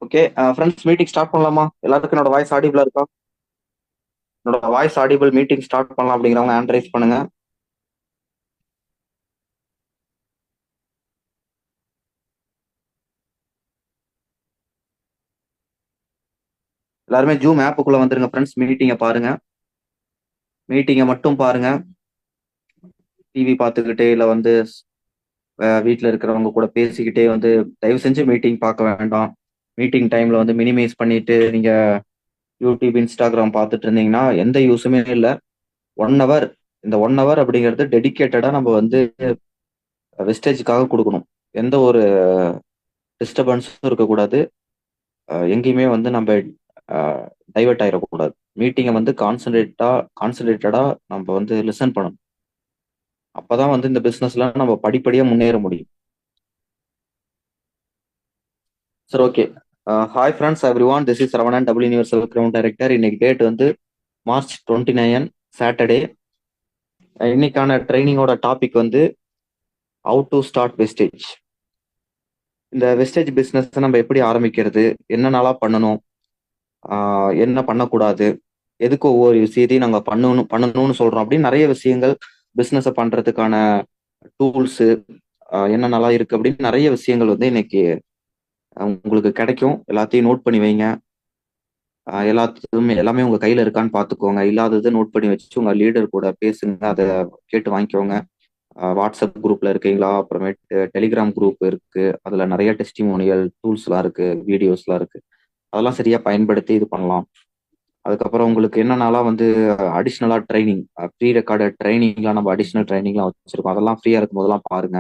Okay friends, meeting start பண்ணலாமா? எல்லாருக்கும் என்னோட வாய்ஸ் ஆடிபிளா இருக்கா? என்னோட வாய்ஸ் ஆடிபிள், மீட்டிங் ஸ்டார்ட் பண்ணலாம் அப்படிங்கிறவங்க ஹேண்ட் ரைஸ் பண்ணுங்க. எல்லாருமே ஜூம் ஆப்புக்குள்ள வந்துருங்க ஃப்ரெண்ட்ஸ். மீட்டிங்கை பாருங்க, மீட்டிங்கை மட்டும் பாருங்க. டிவி பார்த்துக்கிட்டே இல்லை வந்து வீட்டில் இருக்கிறவங்க கூட பேசிக்கிட்டே வந்து தயவு செஞ்சு மீட்டிங் பார்க்க வேண்டாம். மீட்டிங் டைம்ல வந்து மினிமைஸ் பண்ணிட்டு நீங்க யூடியூப், இன்ஸ்டாகிராம் பார்த்துட்டு இருந்தீங்கன்னா எந்த யூஸுமே இல்லை. 1 ஹவர், இந்த 1 ஹவர் அப்படிங்கிறது டெடிகேட்டடா நம்ம வந்து வெஸ்டேஜுக்காக கொடுக்கணும். எந்த ஒரு டிஸ்டர்பன்ஸும் இருக்கக்கூடாது. எங்கேயுமே வந்து நம்ம டைவர்ட் ஆயிடக்கூடாது. மீட்டிங்கை வந்து கான்சன்ட்ரேட்டடா நம்ம வந்து லிசன் பண்ணணும். அப்பதான் வந்து இந்த பிசினஸ்ல நம்ம படிப்படியா முன்னேற முடியும். சரி, okay. Hi friends, everyone, this is Ravanan, double universal ground director. இன்னைக்கு டேட் வந்து March 29, சாட்டர்டே. இன்னைக்கான ட்ரைனிங்கோட டாபிக் வந்து ஹவு டு ஸ்டார்ட் வெஸ்டேஜ். இந்த வெஸ்டேஜ் பிசினஸ் நம்ம எப்படி ஆரம்பிக்கிறது, என்னென்னலாம் பண்ணணும், என்ன பண்ணக்கூடாது, எதுக்கு ஒவ்வொரு விஷயத்தையும் நாங்கள் பண்ணணும்னு சொல்றோம் அப்படின்னு நிறைய விஷயங்கள், பிஸ்னஸை பண்றதுக்கான டூல்ஸு என்னென்னலாம் இருக்கு அப்படின்னு நிறைய விஷயங்கள் வந்து இன்னைக்கு உங்களுக்கு கிடைக்கும். எல்லாத்தையும் நோட் பண்ணி வைங்க. எல்லாமே உங்க கையில இருக்கான்னு பார்த்துக்கோங்க. இல்லாததை நோட் பண்ணி வச்சு உங்க லீடர் கூட பேசுங்க, அதை கேட்டு வாங்கிக்கோங்க. வாட்ஸ்அப் குரூப்ல இருக்கீங்களா? அப்புறமேட்டு டெலிகிராம் குரூப் இருக்கு, அதுல நிறைய டெஸ்டிமோனியல் டூல்ஸ்லாம் இருக்கு, வீடியோஸ்லாம் இருக்கு. அதெல்லாம் சரியா பயன்படுத்தி இது பண்ணலாம். அதுக்கப்புறம் உங்களுக்கு என்னென்னலாம் வந்து அடிஷ்னலா ட்ரைனிங், ப்ரீ ரெக்கார்டட் ட்ரைனிங்லாம், நம்ம அடிஷ்னல் ட்ரைனிங்லாம் வச்சிருக்கோம். அதெல்லாம் ஃப்ரீயா இருக்கும் போதெல்லாம் பாருங்க.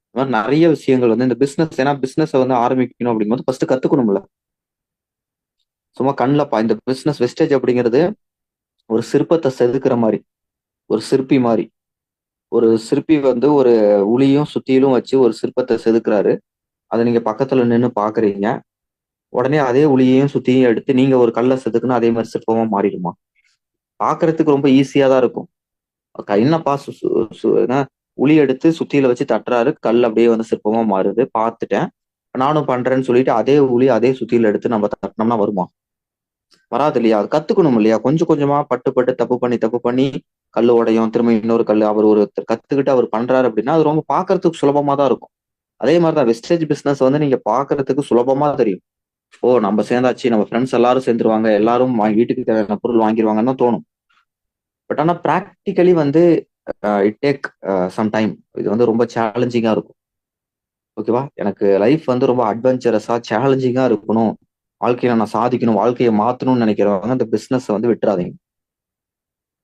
இந்த மாதிரி நிறைய விஷயங்கள் வந்து இந்த பிசினஸ், ஏன்னா பிசினஸை வந்து ஆரம்பிக்கணும் அப்படிங்கும்போது ஃபர்ஸ்ட் கத்துக்கணும்ல. சும்மா கண்ணில் இந்த பிசினஸ் வெஸ்டேஜ் அப்படிங்கிறது ஒரு சிற்பத்தை செதுக்குற மாதிரி, ஒரு சிற்பி மாதிரி. ஒரு சிற்பி வந்து ஒரு உளியும் சுத்தியிலும் வச்சு ஒரு சிற்பத்தை செதுக்குறாரு. அதை நீங்க பக்கத்துல நின்று பாக்குறீங்க. உடனே அதே உளியையும் சுத்தியும் எடுத்து நீங்க ஒரு கல்லை செதுக்குன்னா அதே மாதிரி சிற்பமா மாறிடுமா? பாக்குறதுக்கு ரொம்ப ஈஸியா தான் இருக்கும். என்னப்பா உளி எடுத்து சுத்தியில வச்சு தட்டுறாரு, கல் அப்படியே வந்து சிற்பமா மாறுது, பார்த்துட்டேன், நானும் பண்றேன்னு சொல்லிட்டு அதே உளி அதே சுத்தியில எடுத்து நம்ம தட்டினோம்னா வருமா? வராது இல்லையா? அது கத்துக்கணும் இல்லையா? கொஞ்சம் கொஞ்சமா பட்டு பட்டு தப்பு பண்ணி கல்லு உடையும், திரும்ப இன்னொரு கல்லு. அவர் ஒருத்தர் கத்துக்கிட்டு அவர் பண்றாரு அப்படின்னா அது ரொம்ப பாக்குறதுக்கு சுலபமா தான் இருக்கும். அதே மாதிரிதான் வெஸ்டேஜ் பிசினஸ் வந்து நீங்க பாக்குறதுக்கு சுலபமா தெரியும். ஓ, நம்ம சேர்ந்தாச்சு, நம்ம ஃப்ரெண்ட்ஸ் எல்லாரும் சேர்ந்துருவாங்க, எல்லாரும் வீட்டுக்கு தேவையான பொருள் வாங்கிடுவாங்கன்னு தான் தோணும். பட் ஆனா ப்ராக்டிக்கலி வந்து இட் டேக் சம் டைம். இது வந்து ரொம்ப சேலஞ்சிங்கா இருக்கும். ஓகேவா? எனக்கு லைஃப் வந்து ரொம்ப அட்வென்ச்சரஸா சேலஞ்சிங்கா இருக்கணும், வாழ்க்கையில நான் சாதிக்கணும், வாழ்க்கையை மாத்தணும்னு நினைக்கிறவங்க அந்த பிசினஸ் வந்து விட்டுறாதீங்க.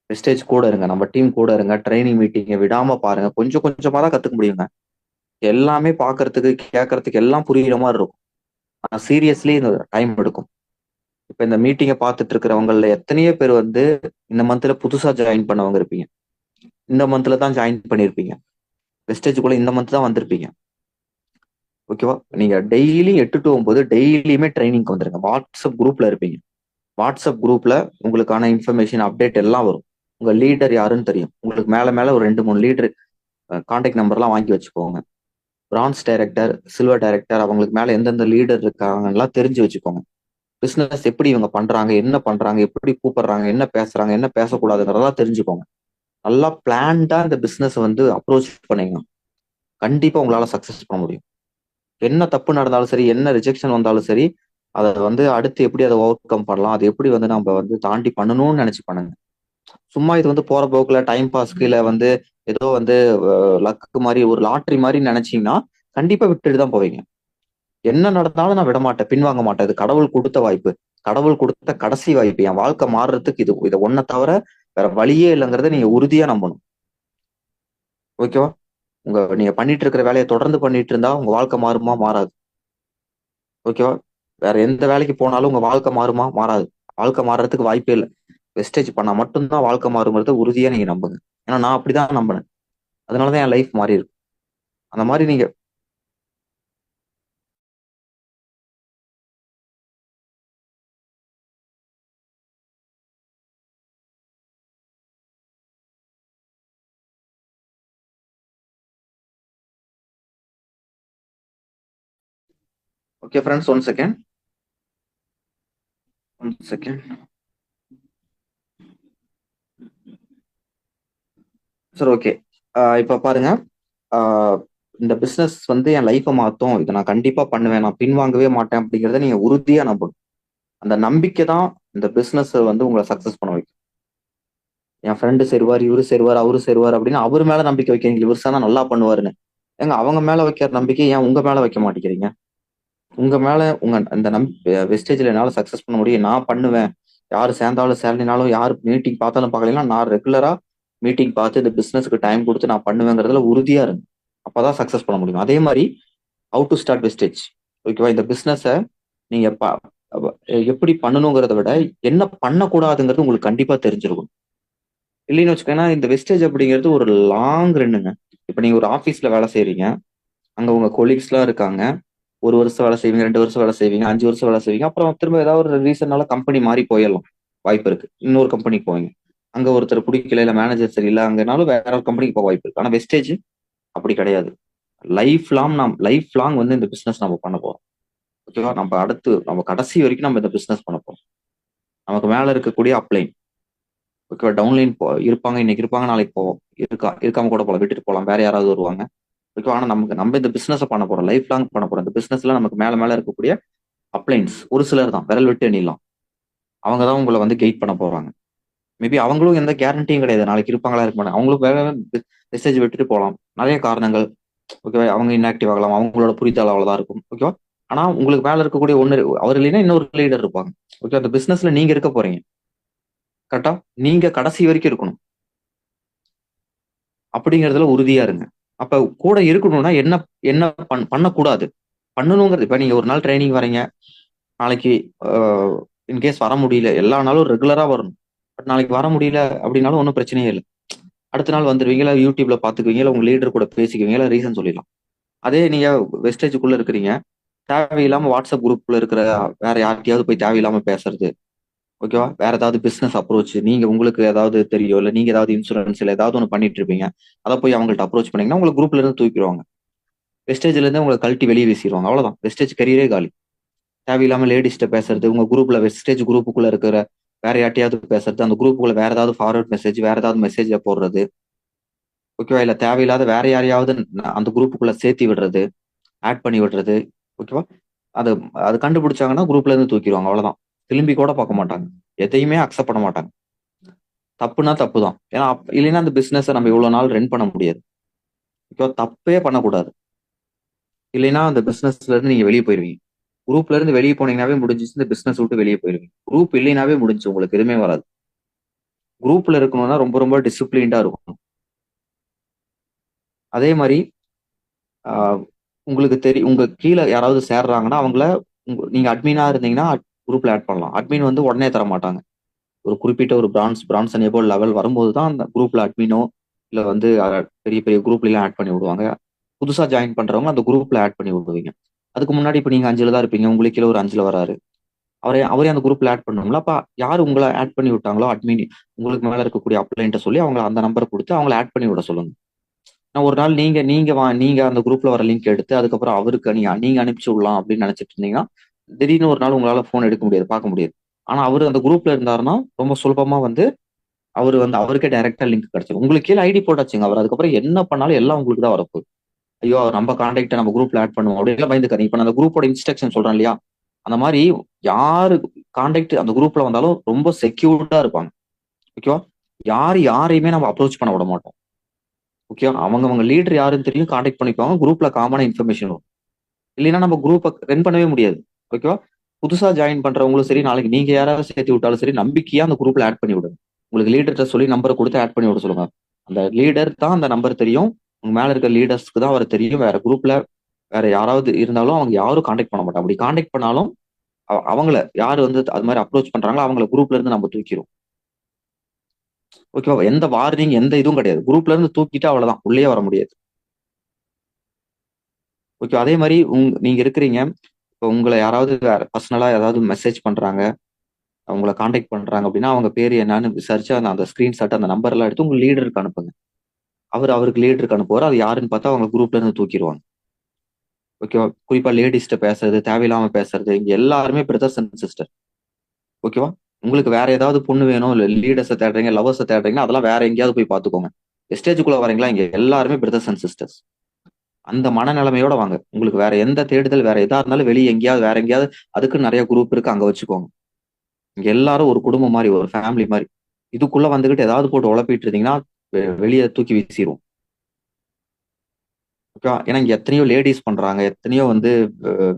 வெஸ்டேஜ் கூட இருங்க, நம்ம டீம் கூட இருங்க, ட்ரைனிங் மீட்டிங்கை விடாம பாருங்க. கொஞ்சம் கொஞ்சமா தான் கத்துக்க முடியுங்க. எல்லாமே பாக்குறதுக்கு கேட்கறதுக்கு எல்லாம் புரியுற மாதிரி இருக்கும். ஆனா சீரியஸ்லி இந்த டைம் எடுக்கும். இப்ப இந்த மீட்டிங்கை பார்த்துட்டு இருக்கிறவங்கள எத்தனையோ பேர் வந்து இந்த மந்த்ல புதுசா ஜாயின் பண்ணவங்க இருப்பீங்க. இந்த மந்த்ல தான் ஜாயின் பண்ணிருப்பீங்க. வெஸ்டேஜுக்குள்ள இந்த மந்த் தான் வந்திருப்பீங்க. ஓகேவா? நீங்க டெய்லி 8 to 9 டெய்லியுமே ட்ரைனிங்க்கு வந்துருங்க. வாட்ஸ்அப் குரூப்ல இருப்பீங்க. வாட்ஸ்அப் குரூப்ல உங்களுக்கான இன்ஃபர்மேஷன் அப்டேட் எல்லாம் வரும். உங்க லீடர் யாருன்னு தெரியும். உங்களுக்கு மேல மேல ஒரு 2 3 லீடர் கான்டாக்ட் நம்பர்லாம் வாங்கி வச்சுக்கோங்க. பிரான்ஸ் டைரக்டர், சில்வர் டைரக்டர், அவங்களுக்கு மேல எந்தெந்த லீடர் இருக்காங்கலாம் தெரிஞ்சு வச்சுக்கோங்க. பிசினஸ் எப்படி இவங்க பண்றாங்க, என்ன பண்றாங்க, எப்படி கூப்பிடுறாங்க, என்ன பேசுறாங்க, என்ன பேசக்கூடாதுங்கிறதெல்லாம் தெரிஞ்சுக்கோங்க. நல்லா பிளான்டா இந்த பிசினஸ் வந்து அப்ரோச் பண்ணீங்க, கண்டிப்பா உங்களால சக்சஸ் பண்ண முடியும். என்ன தப்பு நடந்தாலும் சரி, என்ன ரிஜெக்ஷன் வந்தாலும் சரி, அதை வந்து அடுத்து எப்படி அதை ஓவர் கம் பண்ணலாம், அது எப்படி வந்து நம்ம வந்து தாண்டி பண்ணணும்னு நினைச்சு பண்ணுங்க. சும்மா இது வந்து போற போக்குல டைம் பாஸ்க்கு இல்ல வந்து ஏதோ வந்து லக்கு மாதிரி, ஒரு லாட்ரி மாதிரி நினைச்சீங்கன்னா கண்டிப்பா விட்டுட்டு தான் போவீங்க. என்ன நடந்தாலும் நான் விட மாட்டேன், பின்வாங்க மாட்டேன். இது கடவுள் கொடுத்த வாய்ப்பு, கடவுள் கொடுத்த கடைசி வாய்ப்பு. என் வாழ்க்கை மாறுறதுக்கு இதை ஒன்ன தவிர வேற வழியே இல்லைங்கிறத நீங்க உறுதியா நம்பணும். ஓகேவா? நீங்க பண்ணிட்டு இருக்கிற வேலையை தொடர்ந்து பண்ணிட்டு இருந்தா உங்க வாழ்க்கை மாறுமா? மாறாது. ஓகேவா? வேற எந்த வேலைக்கு போனாலும் உங்க வாழ்க்கை மாறுமா? மாறாது. வாழ்க்கை மாறுறதுக்கு வாய்ப்பே இல்லை. வெஸ்டேஜ் பண்ணா மட்டும்தான் வாழ்க்கை மாறுங்கிறத உறுதியா நீங்க நம்புங்க. ஏன்னா நான் அப்படிதான் நம்பினேன். அதனாலதான் என் லைஃப் மாறி இருக்கு. அந்த மாதிரி நீங்க. Okay friends, 1 second. One second. சரி, ஓகே. இப்ப பாருங்க. ஆஹ் இந்த பிசினஸ் வந்து என் லைஃபை மாத்தும், இதை நான் கண்டிப்பா பண்ணுவேன், நான் பின்வாங்கவே மாட்டேன் அப்படிங்கறத நீங்க உறுதியா நம்பணும். அந்த நம்பிக்கை தான் இந்த பிசினஸ் வந்து உங்களை சக்சஸ் பண்ண வைக்கும். என் ஃப்ரெண்டு சேருவார், இவரு சேருவார், அவரு சேருவார் அப்படின்னு அவர் மேல நம்பிக்கை வைக்கிறீங்க, இவர் சார் நல்லா பண்ணுவாருன்னு. ஏங்க, அவங்க மேல வைக்கிற நம்பிக்கை ஏன் உங்க மேல வைக்க மாட்டேங்கிறீங்க? உங்க மேல உங்க அந்த வெஸ்டேஜ்ல என்னால சக்சஸ் பண்ண முடியும், நான் பண்ணுவேன். யாரு சேர்ந்தாலும் சேரலினாலும், யாரு மீட்டிங் பார்த்தாலும் பார்க்கலாம், நான் ரெகுலரா மீட்டிங் பார்த்து இந்த பிசினஸ்க்கு டைம் கொடுத்து நான் பண்ணுவேங்கிறதுல உறுதியா இருங்க. அப்பதான் சக்சஸ் பண்ண முடியும். அதே மாதிரி ஹவு டு ஸ்டார்ட் வெஸ்டேஜ். ஓகேவா? இந்த பிசினஸ நீங்க எப்படி பண்ணணுங்கிறத விட என்ன பண்ணக்கூடாதுங்கிறது உங்களுக்கு கண்டிப்பா தெரிஞ்சிருக்கும். இல்லைன்னு வச்சுக்கோங்கன்னா, இந்த வெஸ்டேஜ் அப்படிங்கிறது ஒரு லாங் ரன்னுங்க. இப்ப நீங்க ஒரு ஆபீஸ்ல வேலை செய்றீங்க, அங்க உங்க கொலீக்ஸ் எல்லாம் இருக்காங்க. 1 வருஷம் வேலை செய்வீங்க, 2 வருஷம் வேலை செய்வீங்க, 5 வருஷம் வேலை செய்வீங்க. அப்புறம் திரும்ப ஏதாவது ஒரு ரீசன்னால கம்பெனி மாறி போயிடலாம், வாய்ப்பு இருக்கு. இன்னொரு கம்பெனிக்கு போவீங்க, அங்க ஒருத்தர் பிடிக்கல, இல்ல மேனேஜர் சரியில்லை, அங்கனாலும் வேற ஒரு கம்பெனிக்கு போக வாய்ப்பு இருக்கு. ஆனா வெஸ்டேஜ் அப்படி கிடையாது. லைஃப் லாங் வந்து இந்த பிசினஸ் நம்ம பண்ண போறோம். ஓகேவா? நம்ம அடுத்து நம்ம கடைசி வரைக்கும் நம்ம இந்த பிசினஸ் பண்ண போறோம். நமக்கு மேல இருக்கக்கூடிய அப்ளைன், ஓகேவா, டவுன்லைன் இருப்பாங்க, இன்னைக்கு இருப்பாங்க, நாளைக்கு போவோம், இருக்காம கூட போகலாம், விட்டுட்டு போகலாம், வேற யாராவது வருவாங்க. ஓகேவா? ஆனா நம்ம இந்த பிசினஸ் பண்ண போறோம், லைஃப் லாங் பண்ண போறோம். இந்த பிசினஸ்ல நமக்கு மேல மேல இருக்கக்கூடிய அப்ளைன்ஸ் ஒரு சிலர் தான், விரல் விட்டு எண்ணிடலாம். அவங்க தான் உங்களை வந்து கெயிட் பண்ண போறாங்க. மேபி அவங்களும் எந்த கேரண்டியும் கிடையாது, நாளைக்கு இருப்பாங்களா இருக்க மாட்டாங்க. அவங்களும் வேற மெசேஜ் விட்டுட்டு போகலாம், நிறைய காரணங்கள். ஓகேவா? அவங்க இன்ஆக்டிவ் ஆகலாம், அவங்களோட புரிதல் அவ்வளவுதான் இருக்கும். ஓகேவா? ஆனா உங்களுக்கு மேல இருக்கக்கூடிய ஒன்னு, அவர் இல்லைன்னா இன்னொரு லீடர் இருப்பாங்க. ஓகே, அந்த பிசினஸ்ல நீங்க இருக்க போறீங்க. கரெக்டா? நீங்க கடைசி வரைக்கும் இருக்கணும் அப்படிங்கறதுல உறுதியா இருங்க. அப்ப கூட இருக்கணும்னா என்ன என்ன பண்ணக்கூடாது, பண்ணணுங்கிறது. இப்ப நீங்க ஒரு நாள் ட்ரைனிங் வரீங்க, நாளைக்கு இன்கேஸ் வர முடியல, எல்லா நாளும் ரெகுலரா வரணும், பட் நாளைக்கு வர முடியல அப்படின்னாலும் ஒன்றும் பிரச்சனையே இல்லை. அடுத்த நாள் வந்துருவீங்களா, யூடியூப்ல பாத்துக்குவீங்களா, உங்க லீடர் கூட பேசிக்குவீங்களா, ரீசன் சொல்லிடலாம். அதே நீங்க வெஸ்டேஜுக்குள்ள இருக்கிறீங்க, தேவையில்லாம வாட்ஸ்அப் குரூப்ல இருக்கிற வேற யார்கிட்டயாவது போய் தேவையில்லாம பேசுறது, ஓகேவா, வேற ஏதாவது பிசினஸ் அப்ரோச், நீங்க உங்களுக்கு ஏதாவது தெரியும், இல்ல நீங்க ஏதாவது இன்சூரன்ஸ் இல்ல ஏதாவது ஒன்று பண்ணிட்டு இருப்பீங்க, அதை போய் அவங்கள்ட்ட அப்ரோச் பண்ணீங்கன்னா உங்களுக்கு குரூப்ல இருந்து தூக்கிடுவாங்க. வெஸ்டேஜ்ல இருந்து உங்களை கழட்டி வெளியே வீசிடுவாங்க, அவ்வளவுதான். வெஸ்டேஜ் கரியரே காலி. தேவையில்லாம லேடிஸ்ட பேசுறது, உங்க குரூப்ல வெஸ்டேஜ் குரூப்புக்குள்ள இருக்கிற வேற யார்ட்டையாவது பேசுறது, அந்த குரூப்புக்குள்ள வேற ஏதாவது ஃபார்வர்ட் மெசேஜ், வேற ஏதாவது மெசேஜ் போடுறது, ஓகேவா, இல்ல தேவையில்லாத வேற யாரையாவது அந்த குரூப்புக்குள்ள சேர்த்தி விடுறது, ஆட் பண்ணி விடுறது, ஓகேவா. அது அது கண்டுபிடிச்சாங்கன்னா குரூப்ல இருந்து தூக்கிடுவாங்க, அவ்வளவுதான். திரும்பி கூட பார்க்க மாட்டாங்க, எதையுமே அக்செப்ட் பண்ண மாட்டாங்க. தப்புனா தப்பு தான். ஏன்னா இல்லைன்னா அந்த பிசினஸ் நம்ம இவ்வளவு நாள் ரன் பண்ண முடியாது. ஓகேவா? தப்பே பண்ணக்கூடாது. இல்லைன்னா அந்த பிசினஸ்ல இருந்து நீங்க வெளியே போயிருவீங்க. குரூப்ல இருந்து வெளியே போனீங்கன்னாவே முடிஞ்சிச்சு, இந்த பிசினஸ் விட்டு வெளியே போயிருவீங்க. குரூப் இல்லைனாவே முடிஞ்சு, உங்களுக்கு எதுவுமே வராது. குரூப்ல இருக்கணும்னா ரொம்ப ரொம்ப டிசிப்ளின்டா இருக்கும். அதே மாதிரி ஆஹ், உங்களுக்கு தெரியும், உங்க கீழே யாராவது சேர்றாங்கன்னா அவங்கள நீங்க அட்மினா இருந்தீங்கன்னா குரூப்ல ஆட் பண்ணலாம். அட்மின் வந்து உடனே தர மாட்டாங்க. ஒரு குறிப்பிட்ட ஒரு பிரான்ஸ் அண்ட் எபோவ் லெவல் வரும்போது தான் அந்த குரூப்ல அட்மினோ இல்ல வந்து பெரிய பெரிய குரூப்ல எல்லாம் ஆட் பண்ணி விடுவாங்க. புதுசா ஜாயின் பண்றவங்க அந்த குரூப்ல ஆட் பண்ணி விடுவீங்க. அதுக்கு முன்னாடி இப்ப நீங்க 5ல தான் இருப்பீங்க, உங்களுக்கு கீழே ஒரு 5ல வராரு, அவரே அந்த குரூப்ல ஆட் பண்ணுவோம்ல. அப்ப யாரு உங்களை ஆட் பண்ணி விட்டாங்களோ அட்மின், உங்களுக்கு மேல இருக்கக்கூடிய அப்ளைன்ட்ட சொல்லி அவங்க அந்த நம்பர் கொடுத்து அவங்களை ஆட் பண்ணி விட சொல்லுங்க. நான் ஒரு நாள் நீங்க நீங்க நீங்க அந்த குரூப்ல வர லிங்க் எடுத்து அதுக்கப்புறம் அவருக்கு நீங்க அனுப்பிச்சு விடலாம் அப்படின்னு நினைச்சிட்டு இருந்தீங்கன்னா, திடீர்னு ஒரு நாள் உங்களால போன் எடுக்க முடியாது, பார்க்க முடியாது. ஆனா அவரு அந்த குரூப்ல இருந்தாருன்னா ரொம்ப சுலபமா வந்து அவரு வந்து அவருக்கே டைரக்டா லிங்க் கிடைச்சிடும். உங்களுக்கு கீழே ஐடி போட்டாச்சுங்க, அவர் அதுக்கப்புறம் என்ன பண்ணாலும் எல்லாம் உங்களுக்கு தான் வரப்போகுது. ஐயோ, நம்ம கான்டாக்ட் நம்ம குரூப்ல ஆட் பண்ணுவோம் அப்படின்னு பயந்துக்காதீங்க. இப்ப நான் அந்த குரூப்போட இன்ஸ்ட்ரக்ஷன் சொல்றேன் இல்லையா, அந்த மாதிரி யாரு கான்டாக்ட் அந்த குரூப்ல வந்தாலும் ரொம்ப செக்யூர்டா இருப்பாங்க. ஓகேவா? யாரையுமே நம்ம அப்ரோச் பண்ண விட மாட்டோம். ஓகேவா? அவங்க லீடர் யாருன்னு தெரியும், கான்டாக்ட் பண்ணிக்குவாங்க, குரூப்ல காமனா இன்ஃபர்மேஷன் வரும். இல்லைன்னா நம்ம குரூப்பை ரன் பண்ணவே முடியாது. ஓகேவா? புதுசா ஜாயின் பண்றவங்களும் சரி, நாளைக்கு நீங்க யாராவது சேர்த்து விட்டாலும் சரி, நம்பிக்கையா அந்த குரூப்ல ஆட் பண்ணி விடுங்க. உங்களுக்கு லீடர்கிட்ட சொல்லி நம்பரை கொடுத்து ஆட் பண்ணி விட சொல்லுங்க. அந்த லீடர் தான் அந்த நம்பர் தெரியும், உங்க மேல இருக்க லீடர்ஸ்க்கு தான் அவர் தெரியும். வேற குரூப்ல வேற யாராவது இருந்தாலும் அவங்க யாரும் கான்டாக்ட் பண்ண மாட்டாங்க. அப்படி கான்டாக்ட் பண்ணாலும் அவங்கள யாரு வந்து அது மாதிரி அப்ரோச் பண்றாங்களோ அவங்கள குரூப்ல இருந்து நம்ம தூக்கிடும். ஓகேவா? எந்த வார்னிங் எந்த இதுவும் கிடையாது. குரூப்ல இருந்து தூக்கிட்டு அவ்வளவுதான், உள்ளே வர முடியாது. ஓகே. அதே மாதிரி நீங்க இருக்கிறீங்க, இப்போ உங்களை யாராவது பர்சனலா ஏதாவது மெசேஜ் பண்றாங்க, அவங்கள கான்டாக்ட் பண்றாங்க அப்படின்னா அவங்க பேர் என்னன்னு விசாரிச்சு அந்த ஸ்கிரீன்ஷாட் அந்த நம்பர் எல்லாம் எடுத்து உங்க லீடருக்கு அனுப்புங்க. அவருக்கு லீடருக்கு அனுப்புவார். அது யாருன்னு பார்த்தா அவங்க குரூப்ல இருந்து தூக்கிடுவாங்க. ஓகேவா? குறிப்பா லேடிஸ்ட பேசுறது, தேவையில்லாம பேசுறது, இங்க எல்லாருமே பிரதர்ஸ் அண்ட் சிஸ்டர். ஓகேவா? உங்களுக்கு வேற ஏதாவது பொண்ணு வேணும், இல்ல லீடர்ஸ தேடுறீங்க, லவ்வர்ஸ தேடுறீங்கன்னா அதெல்லாம் வேற எங்கேயாவது போய் பார்த்துக்கோங்க. வெஸ்டேஜுக்குள்ள வரீங்களா, இங்க எல்லாருமே பிரதர்ஸ் அண்ட் சிஸ்டர்ஸ். அந்த மனநிலைமையோட வாங்க. உங்களுக்கு வேற எந்த தேடுதல், வேற எதா இருந்தாலும் வெளிய எங்கேயாவது, வேற எங்கேயாவது அதுக்குன்னு நெறைய குரூப் இருக்கு, அங்க வச்சுக்கோங்க. இங்க எல்லாரும் ஒரு குடும்பம் மாரி, ஒரு ஃபேமிலி மாரி. இதுக்குள்ள வந்துகிட்டு ஏதாவது போட்டு ஒழப்பிட்டு இருந்தீங்கன்னா, வெளிய தூக்கி வீசிருவோம். ஓகேவா? ஏன்னா இங்க எத்தனையோ லேடீஸ் பண்றாங்க. எத்தனையோ வந்து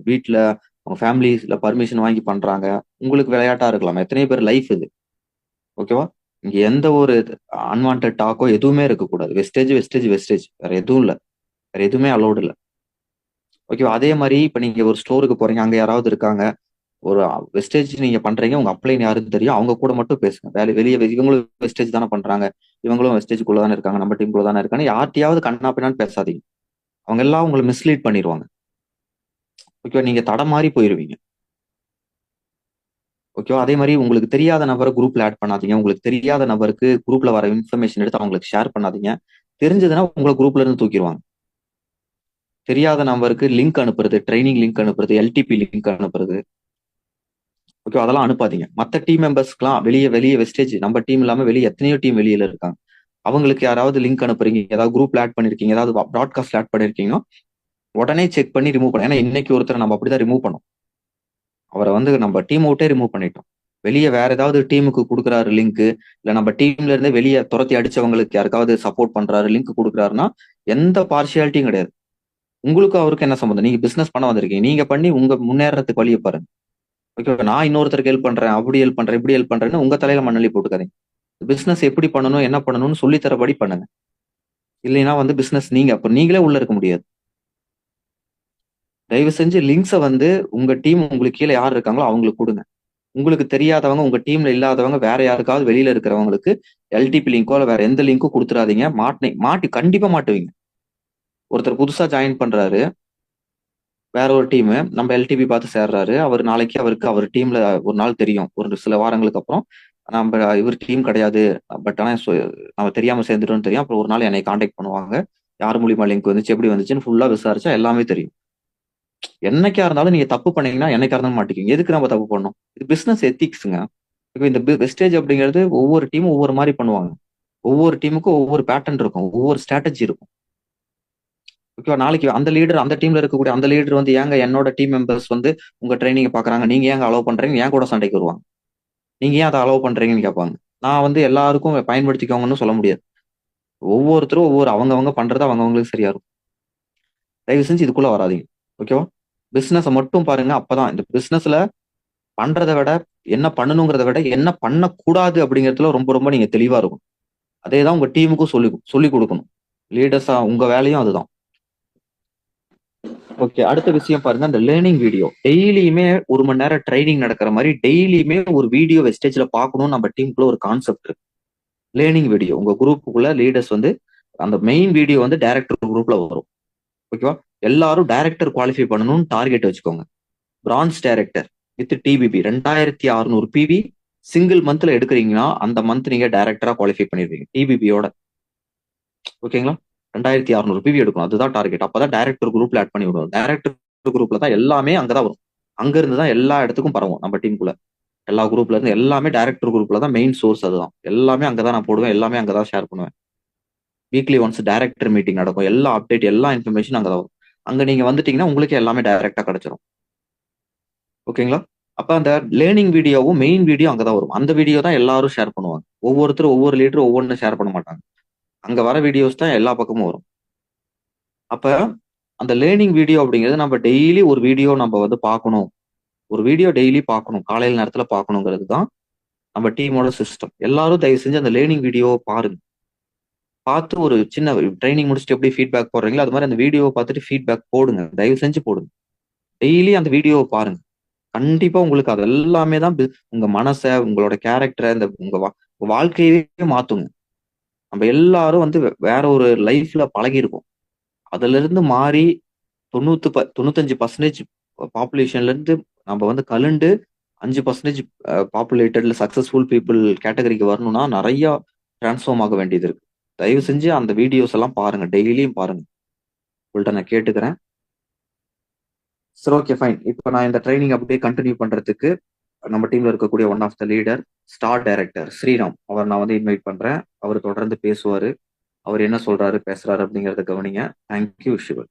வீட்ல அவங்க ஃபேமிலிஸ்ல பர்மிஷன் வாங்கி பண்றாங்க. உங்களுக்கு விளையாட்டா இருக்கலாம். எத்தனையோ பேர் லைஃப் இது. ஓகேவா? இங்க எந்த ஒரு அன்வான்டட் டாக்கோ எதுவுமே இருக்கக்கூடாது. Wastage, wastage, wastage. வேற எதுவும் இல்ல. வேற எதுவுமே அலோவ்ட் இல்ல. ஓகேவா? அதே மாரி இப்ப நீங்க ஒரு ஸ்டோருக்கு போறீங்க. அங்க யாராவது இருக்காங்க. ஒரு வெஸ்டேஜ் நீங்க பண்றீங்க. உங்க அப்ளைன் யாருன்னு தெரியும். அவங்க கூட மட்டும் பேசுங்க. வெளிய இவங்களும் வெஸ்டேஜ் தானே பண்றாங்க. இவங்களும் வெஸ்டேஜ்க்குள்ள தானே இருக்காங்க. நம்ம டீம்குள்ள தானே இருக்காங்க. யார்ட்டயாவது கண்ணா பின்னான்னு பேசாதீங்க. அவங்க எல்லாம் உங்கள மிஸ்லீட் பண்ணிருவாங்க. ஓகேவா? நீங்க தடமாறி போயிருவீங்க. ஓகேவா? அதே மாரி உங்களுக்கு தெரியாத நபர குரூப்ல ஆட் பண்ணாதீங்க. உங்களுக்கு தெரியாத நபருக்கு குரூப்ல வர இன்ஃபர்மேஷன் எடுத்து அவங்களுக்கு ஷேர் பண்ணாதீங்க. தெரிஞ்சதுன்னா உங்கள குரூப்ல இருந்து தூக்கிருவாங்க. தெரியாத நபருக்கு லிங்க் அனுப்புறது, ட்ரெய்னிங் லிங்க் அனுப்புறது, எல்டிபி லிங்க் அனுப்புறது. ஓகே அதெல்லாம் அனுப்பாதீங்க. மத்த டீம் மெம்பர்ஸ்க்குலாம் வெளிய வெளிய வெஸ்டேஜ் நம்ம டீம் இல்லாம வெளிய எத்தனையோ டீம் வெளியில இருக்காங்க. அவங்களுக்கு யாராவது லிங்க் அனுப்புறீங்க, ஏதாவது குரூப்ல ஆட் பண்ணிருக்கீங்க, ஏதாவது ப்ராட்காஸ்ட்ல ஆட் பண்ணிருக்கீங்கன்னா, உடனே செக் பண்ணி ரிமூவ் பண்ணணும். ஏன்னா இன்னைக்கு ஒருத்தர நம்ம அப்படிதான் ரிமூவ் பண்ணோம். அவர வந்து நம்ம டீம் விட்டே ரிமூவ் பண்ணிட்டோம். வெளிய வேற ஏதாவது டீமுக்கு குடுக்குறாரு லிங்க், இல்ல நம்ம டீம்ல இருந்தே வெளிய துரத்தி அடிச்சவங்களுக்கு யாருக்காவது சப்போர்ட் பண்றாரு, லிங்க் குடுக்குறாருன்னா, எந்த பார்ஷியாலிட்டியும் கிடையாது. உங்களுக்கும் அவருக்கும் என்ன சம்மந்தம்? நீங்க பிசினஸ் பண்ண வந்திருக்கீங்க. நீங்க பண்ணி உங்க முன்னேறதுக்கு வழிய பாருங்க. ஓகே நான் இன்னொருத்தருக்கு ஹெல்ப் பண்றேன், அப்படி ஹெல்ப் பண்றேன், இப்படி ஹெல்ப் பண்றேன்னு உங்க தலையில மண்ணள்ளி போட்டுக்காதீங்க. பிசினஸ் எப்படி பண்ணணும், என்ன பண்ணணும்னு சொல்லி தரபடி பண்ணுங்க. இல்லைன்னா வந்து பிசினஸ் நீங்க அப்ப நீங்களே உள்ள இருக்க முடியாது. தயவு செஞ்சு லிங்க்ஸ வந்து உங்க டீம் உங்களுக்கு கீழ யார் இருக்காங்களோ அவங்களுக்கு குடுங்க. உங்களுக்கு தெரியாதவங்க, உங்க டீம்ல இல்லாதவங்க வேற யாருக்காவது வெளியில இருக்கிறவங்களுக்கு எல்டிபி லிங்கோ இல்ல வேற எந்த லிங்க்கும் குடுத்துறாதீங்க. மாட்டி கண்டிப்பா மாட்டுவீங்க. ஒருத்தர் புதுசா ஜாயின் பண்றாரு. வேற ஒரு டீமு. நம்ம எல்டிபி பார்த்து சேர்றாரு. அவர் நாளைக்கு அவருக்கு அவர் டீம்ல ஒரு நாள் தெரியும். ஒரு சில வாரங்களுக்கு அப்புறம் நம்ப இவர் டீம் கிடையாது. பட் ஆனா நம்ம தெரியாம சேர்ந்துட்டோம்னு தெரியும். அப்புறம் ஒரு நாள் என்னை கான்டாக்ட் பண்ணுவாங்க. யார் மூலியமா லிங்க் வந்துச்சு, எப்படி வந்துச்சுன்னு ஃபுல்லா விசாரிச்சா எல்லாமே தெரியும். என்னைக்கா இருந்தாலும் நீங்க தப்பு பண்ணீங்கன்னா, என்னைக்கா இருந்தாலும் மாட்டிக்குவீங்க. எதுக்கு நம்ம தப்பு பண்ணணும்? இது பிசினஸ் எத்திக்ஸ்ங்க. இப்ப இந்த வெஸ்டேஜ் அப்படிங்கிறது ஒவ்வொரு டீமும் ஒவ்வொரு மாரி பண்ணுவாங்க. ஒவ்வொரு டீமுக்கும் ஒவ்வொரு பேட்டர்ன் இருக்கும். ஒவ்வொரு ஸ்ட்ராட்டஜி இருக்கும். ஓகேவா? நாளைக்கு அந்த லீடர் அந்த டீம்ல இருக்கக்கூடிய அந்த லீடர் வந்து ஏங்க என்னோட டீம் மெம்பர்ஸ் வந்து உங்க ட்ரெய்னிங்க பார்க்குறாங்க. நீங்க ஏங்க அலோவ் பண்றீங்கன்னு என் கூட சண்டைக்கு வருவாங்க. நீங்க ஏன் அத அலோவ் பண்றீங்கன்னு கேட்பாங்க. நான் வந்து எல்லாருக்கும் பயன்படுத்திக்கோங்கன்னு சொல்ல முடியாது. ஒவ்வொருத்தரும் ஒவ்வொரு அவங்கவங்க பண்றது அவங்கவங்களுக்கு சரியா இருக்கும். தயவு செஞ்சு இதுக்குள்ள வராதீங்க. ஓகேவா? பிசினஸ மட்டும் பாருங்க. அப்பதான் இந்த பிசினஸ்ல பண்றத விட, என்ன பண்ணணுங்கிறத விட, என்ன பண்ணக்கூடாது அப்படிங்கிறதுல ரொம்ப ரொம்ப நீங்க தெளிவா இருக்கணும். அதே தான் உங்க டீமுக்கும் சொல்லிக் குடுக்கணும். லீடர்ஸா உங்க வேலையும் அதுதான். ஓகே. அடுத்த விஷயம் பாருங்க. அந்த லேர்னிங் வீடியோ. டெய்லியுமே 1 மணி நேரம் ட்ரெய்னிங் நடக்கிற மாரி, டெய்லியுமே ஒரு வீடியோ வெஸ்டேஜ்ல பார்க்கணும்னு நம்ம டீமுக்குள்ள ஒரு கான்செப்ட் இருக்கு. Learning video. உங்க குரூப்புக்குள்ள லீடர்ஸ் வந்து அந்த மெயின் வீடியோ வந்து டைரக்டர் குரூப்ல வரும். ஓகேவா? எல்லாரும் டைரக்டர் குவாலிஃபை பண்ணணும்னு டார்கெட் வச்சுக்கோங்க. Bronze director with TBB 2600 PV single மந்த்ல எடுக்கிறீங்கன்னா, அந்த மந்த் நீங்க டைரக்டரா குவாலிஃபை பண்ணிருவீங்க. டிபிபியோட. ஓகேங்களா? 2600 பிவி எடுக்கணும். அதுதான் டார்கெட். அப்பதான் டைரக்டர் குரூப்ல ஆட் பண்ணி விடுவோம். டைரக்டர் குரூப்ல தான் எல்லாமே அங்கதான் வரும். அங்க இருந்து தான் எல்லா இடத்துக்கும் பரவும் நம்ம டீமுக்குள்ள. எல்லா குரூப்ல இருந்து எல்லாமே டைரக்டர் குரூப்ல தான் மெயின் சோர்ஸ் அதுதான். எல்லாமே அங்கதான் நான் போடுவேன். எல்லாமே அங்கதான் ஷேர் பண்ணுவேன். வீக்லி ஒன்ஸ் டைரக்டர் மீட்டிங் நடக்கும். எல்லா அப்டேட், எல்லா இன்ஃபர்மேஷன் அங்கதான் வரும். அங்க நீங்க வந்துட்டீங்கன்னா உங்களுக்கு எல்லாமே டைரக்டா கிடைச்சிரும். ஓகேங்களா? அப்ப அந்த லேர்னிங் வீடியோவும் மெயின் வீடியோ அங்கதான் வரும். அந்த வீடியோ தான் எல்லாரும் ஷேர் பண்ணுவாங்க. ஒவ்வொருத்தரும் ஒவ்வொரு லீடரும் ஒவ்வொன்னு ஷேர் பண்ண மாட்டாங்க. அங்க வர வீடியோஸ் தான் எல்லா பக்கமும் வரும். அப்ப அந்த லேர்னிங் வீடியோ அப்படிங்கிறது நம்ம டெய்லி ஒரு வீடியோ நம்ம வந்து பார்க்கணும். ஒரு வீடியோ டெய்லி பார்க்கணும். காலையில நேரத்துல பார்க்கணுங்கிறது தான் நம்ம டீமோட சிஸ்டம். எல்லாரும் தயவு செஞ்சு அந்த லேர்னிங் வீடியோவ பாருங்க. பார்த்து ஒரு சின்ன ட்ரைனிங் முடிச்சுட்டு எப்படி ஃபீட்பேக் போடுறீங்களோ, அது மாரி அந்த வீடியோவ பார்த்துட்டு ஃபீட்பேக் போடுங்க. தயவு செஞ்சு போடுங்க. டெய்லி அந்த வீடியோவ பாருங்க. கண்டிப்பா உங்களுக்கு அது எல்லாமே தான் உங்க மனச, உங்களோட கேரக்டர, இந்த உங்க வாழ்க்கையவே மாத்துங்க. நம்ம எல்லாரும் வந்து வேற ஒரு லைஃப்ல பழகியிருக்கோம். அதிலிருந்து மாறி 95% பாப்புலேஷன்ல இருந்து நம்ம வந்து கழண்டு 5% பாப்புலேட்டட்ல சக்சஸ்ஃபுல் பீப்பிள் கேட்டகரிக்கு வரணும்னா நெறைய டிரான்ஸ்ஃபார்ம் ஆக வேண்டியது இருக்கு. தயவு செஞ்சு அந்த வீடியோஸ் எல்லாம் பாருங்க. டெய்லியும் பாருங்க. உங்கள்ட்ட நான் கேட்டுக்கிறேன். சரி ஓகே ஃபைன். இப்ப நான் இந்த ட்ரெய்னிங் அப்படியே கன்டின்யூ பண்றதுக்கு நம்ம டீம்ல இருக்கக்கூடிய one of the leader, star director Sriram, அவர் நான் வந்து இன்வைட் பண்றேன். அவர் தொடர்ந்து பேசுவாரு. அவர் என்ன சொல்றாரு பேசுறாரு அப்படிங்கறத கவனிங்க. தேங்க்யூ, சிவன்.